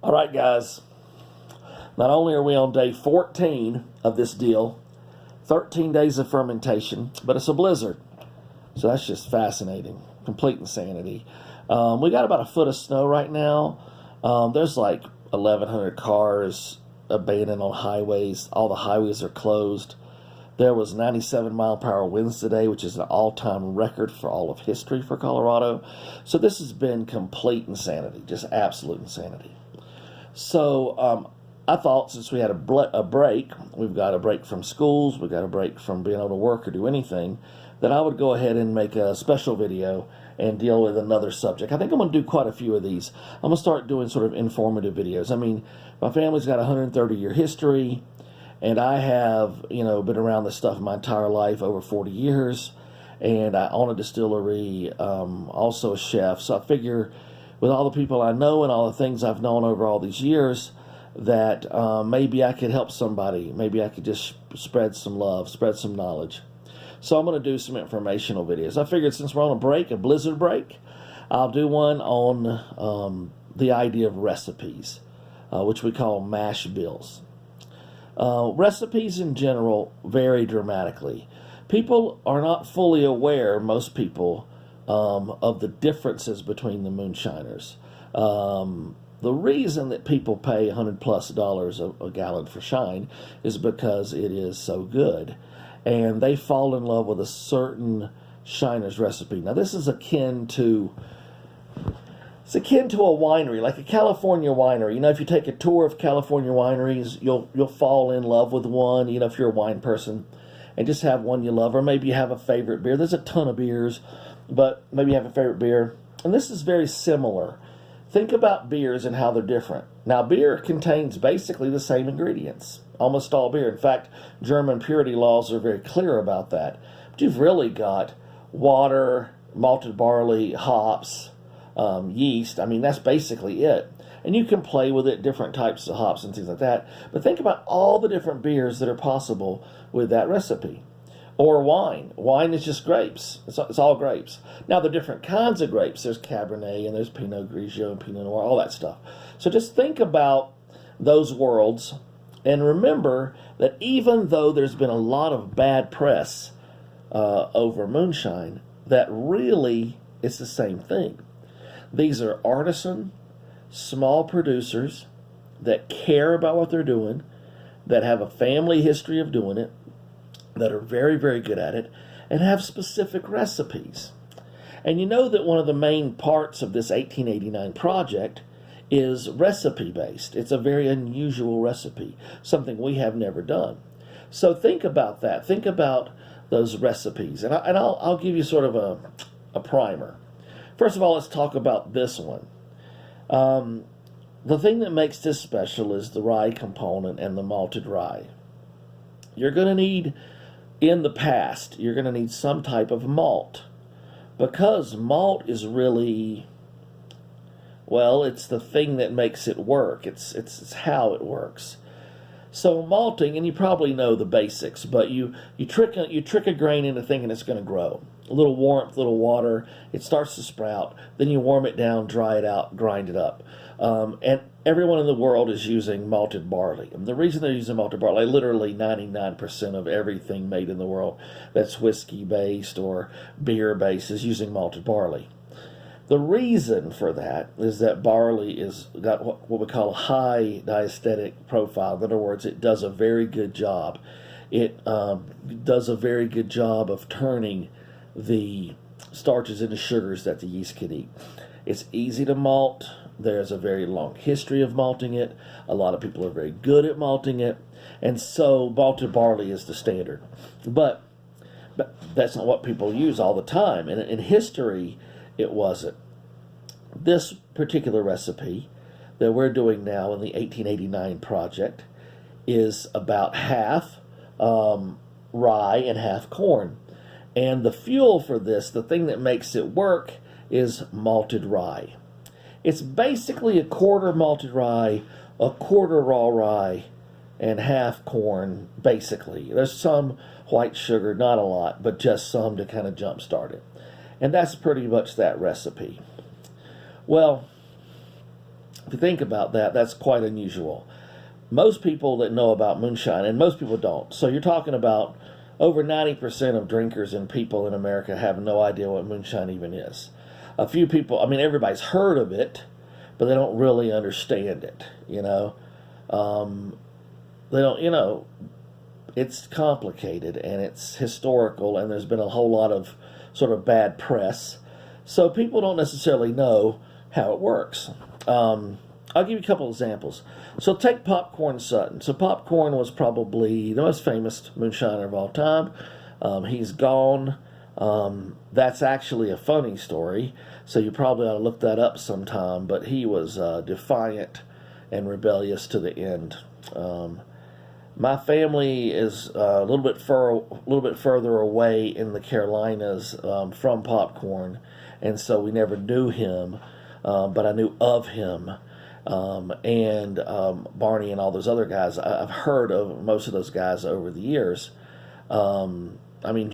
All right, guys. Not only are we on day 14 of this deal, 13 days of fermentation, but it's a blizzard. So that's just fascinating. Complete insanity. We got about a foot of snow right now. There's like 1,100 cars abandoned on highways. All the highways are closed. There was 97-mile-per-hour winds today, which is an all-time record for all of history for Colorado. So this has been complete insanity, just absolute insanity. So I thought since we had a break, we've got a break from schools, we've got a break from being able to work or do anything, that I would go ahead and make a special video and deal with another subject. I think I'm going to do quite a few of these. I'm going to start doing sort of informative videos. I mean, my family's got a 130-year history, and I have, been around this stuff my entire life, over 40 years, and I own a distillery, also a chef. So I figure with all the people I know and all the things I've known over all these years, that maybe I could help somebody. Maybe I could just spread some love, spread some knowledge. So I'm going to do some informational videos. I figured since we're on a break, a blizzard break, I'll do one on the idea of recipes, which we call mash bills. Recipes in general vary dramatically. People are not fully aware, most people, of the differences between the moonshiners. The reason that people pay $100+ a gallon for shine is because it is so good. And they fall in love with a certain shiner's recipe. Now, this is akin to a winery, like a California winery. If you take a tour of California wineries, you'll fall in love with one, if you're a wine person, and just have one you love. Or maybe you have a favorite beer. There's a ton of beers, but maybe you have a favorite beer. And this is very similar. Think about beers and how they're different. Now, beer contains basically the same ingredients. Almost all beer. In fact, German purity laws are very clear about that. But you've really got water, malted barley, hops, yeast. I mean, that's basically it. And you can play with it, different types of hops and things like that. But think about all the different beers that are possible with that recipe. Or wine. Wine is just grapes. It's all grapes. Now, there are different kinds of grapes. There's Cabernet and there's Pinot Grigio and Pinot Noir, all that stuff. So just think about those worlds and remember that even though there's been a lot of bad press over moonshine, that really it's the same thing. These are artisan, small producers that care about what they're doing, that have a family history of doing it, that are very, very good at it, and have specific recipes. And you know that one of the main parts of this 1889 project is recipe-based. It's a very unusual recipe, something we have never done. So think about that. Think about those recipes. And I'll give you sort of a primer. First of all, let's talk about this one. The thing that makes this special is the rye component and the malted rye. You're going to need, in the past, you're going to need some type of malt. Because malt is really, well, it's the thing that makes it work. It's how it works. So malting, and you probably know the basics, but you trick a grain into thinking it's going to grow. A little warmth, a little water, it starts to sprout. Then you warm it down, dry it out, grind it up. And everyone in the world is using malted barley. And the reason they're using malted barley, literally 99% of everything made in the world that's whiskey-based or beer-based is using malted barley. The reason for that is that barley is got what we call a high diastatic profile. In other words, it does a very good job. It does a very good job of turning the starches into sugars that the yeast can eat. It's easy to malt. There's a very long history of malting it. A lot of people are very good at malting it. And so malted barley is the standard. But that's not what people use all the time. And in history, it wasn't. This particular recipe that we're doing now in the 1889 project is about half rye and half corn. And the fuel for this, the thing that makes it work, is malted rye. It's basically a quarter malted rye, a quarter raw rye, and half corn, basically. There's some white sugar, not a lot, but just some to kind of jumpstart it. And that's pretty much that recipe. Well, If you think about that, that's quite unusual. Most people that know about moonshine, and most people don't. So you're talking about over 90% of drinkers and people in America have no idea what moonshine even is. A few people, I mean, everybody's heard of it, but they don't really understand it, you know. They don't, you know, it's complicated and it's historical, and there's been a whole lot of sort of bad press. So people don't necessarily know how it works. I'll give you a couple examples. So take Popcorn Sutton. So Popcorn was probably the most famous moonshiner of all time. He's gone. That's actually a funny story, so you probably ought to look that up sometime. But he was defiant and rebellious to the end. My family is a little bit further away in the Carolinas from Popcorn, and so we never knew him, but I knew of him. And Barney and all those other guys. I've heard of most of those guys over the years. I mean,